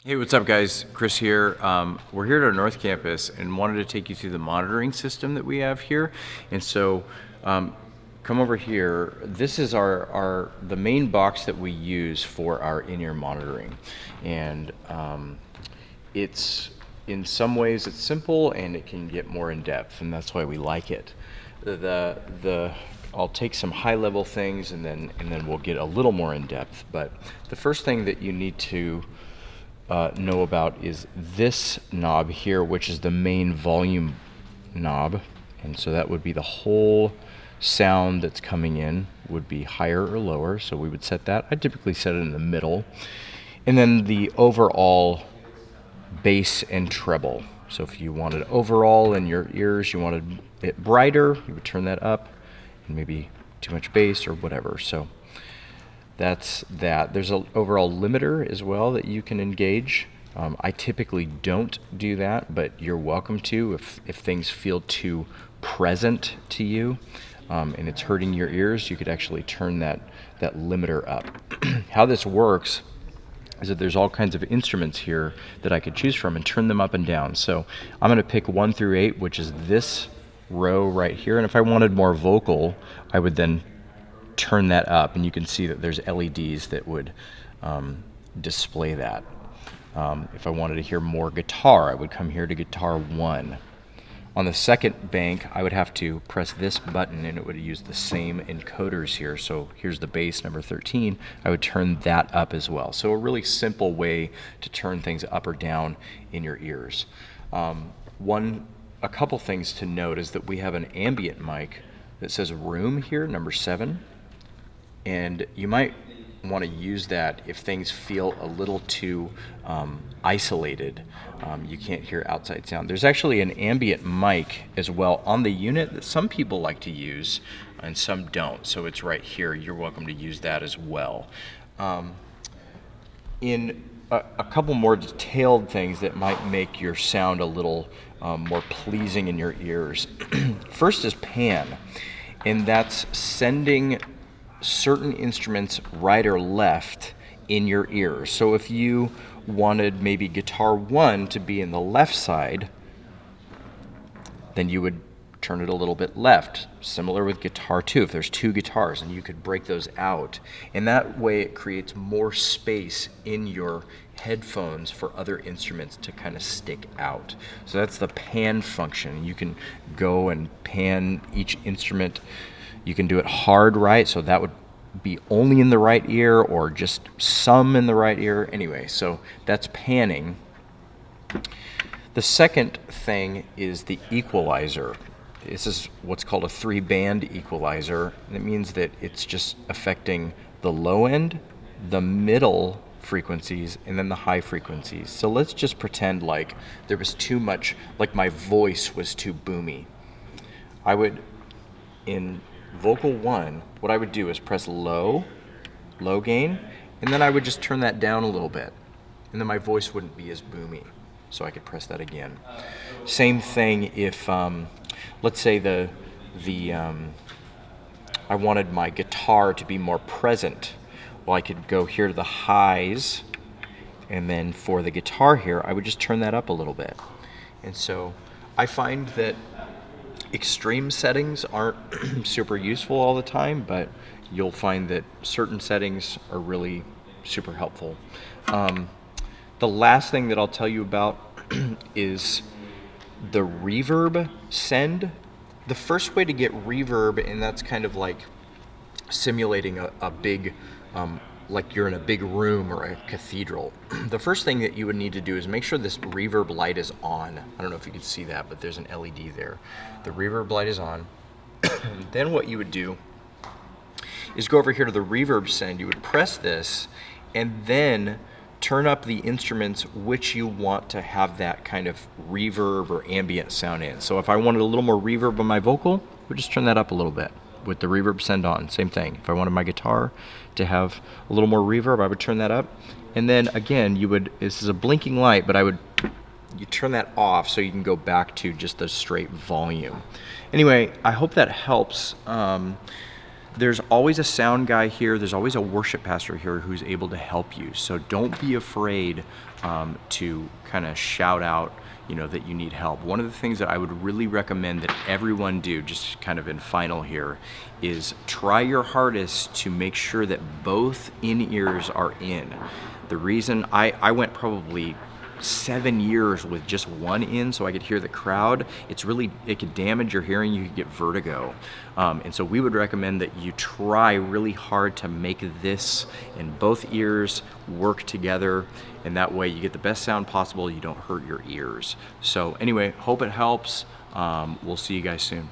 Hey, what's up, guys? Chris here. We're here at our North Campus and wanted to take you through the monitoring system that we have here. And so, come over here. This is the main box that we use for our in-ear monitoring, and it's in some ways it's simple and it can get more in depth, and that's why we like it. I'll take some high-level things and then we'll get a little more in depth. But the first thing that you need to know about is this knob here, which is the main volume knob, and so that would be the whole sound that's coming in would be higher or lower, so we would set that. I typically set it in the middle. And then the overall bass and treble. So if you wanted overall in your ears, you wanted it brighter, you would turn that up, and maybe too much bass or whatever. So that's that. There's an overall limiter as well that you can engage. I typically don't do that, but you're welcome to if things feel too present to you and it's hurting your ears. You could actually turn that limiter up. How this works is that there's all kinds of instruments here that I could choose from and turn them up and down. So I'm going to pick 1 through 8, which is this row right here, and if I wanted more vocal, I would then turn that up, and you can see that there's LEDs that would display that. If I wanted to hear more guitar, I would come here to guitar 1. On the second bank, I would have to press this button and it would use the same encoders here. So here's the bass, number 13. I would turn that up as well. So a really simple way to turn things up or down in your ears. A couple things to note is that we have an ambient mic that says room here, number 7. And you might want to use that if things feel a little too isolated. You can't hear outside sound. There's actually an ambient mic as well on the unit that some people like to use and some don't. So it's right here. You're welcome to use that as well. In a couple more detailed things that might make your sound a little more pleasing in your ears. First is pan, and that's sending certain instruments right or left in your ears. So if you wanted maybe guitar 1 to be in the left side, then you would turn it a little bit left. Similar with guitar 2, if there's 2 guitars, and you could break those out. And that way it creates more space in your headphones for other instruments to kind of stick out. So that's the pan function. You can go and pan each instrument. You can do it hard right, so that would be only in the right ear or just some in the right ear. Anyway, so that's panning. The second thing is the equalizer. This is what's called a 3-band equalizer, and it means that it's just affecting the low end, the middle frequencies, and then the high frequencies. So let's just pretend like there was too much, like my voice was too boomy. I would, in vocal 1, what I would do is press low gain, and then I would just turn that down a little bit, and then my voice wouldn't be as boomy. So I could press that again. Same thing if, let's say I wanted my guitar to be more present. Well, I could go here to the highs, and then for the guitar here, I would just turn that up a little bit. And so I find that extreme settings aren't super useful all the time, but you'll find that certain settings are really super helpful. The last thing that I'll tell you about is the reverb send. The first way to get reverb, and that's kind of like simulating a big, like you're in a big room or a cathedral. The first thing that you would need to do is make sure this reverb light is on. I don't know if you can see that, but there's an LED there. The reverb light is on. Then what you would do is go over here to the reverb send. You would press this and then turn up the instruments which you want to have that kind of reverb or ambient sound in. So if I wanted a little more reverb on my vocal, I would just turn that up a little bit with the reverb send on. Same thing. If I wanted my guitar to have a little more reverb, I would turn that up. And then again, this is a blinking light, but you turn that off so you can go back to just the straight volume. Anyway, I hope that helps. there's always a sound guy here. There's always a worship pastor here who's able to help you. So don't be afraid to kind of shout out, that you need help. One of the things that I would really recommend that everyone do, just kind of in final here, is try your hardest to make sure that both in-ears are in. The reason I went probably 7 years with just one in so I could hear the crowd, it could damage your hearing. You could get vertigo. And so we would recommend that you try really hard to make this in both ears work together, and that way you get the best sound possible. You don't hurt your ears. So anyway, hope it helps. We'll see you guys soon.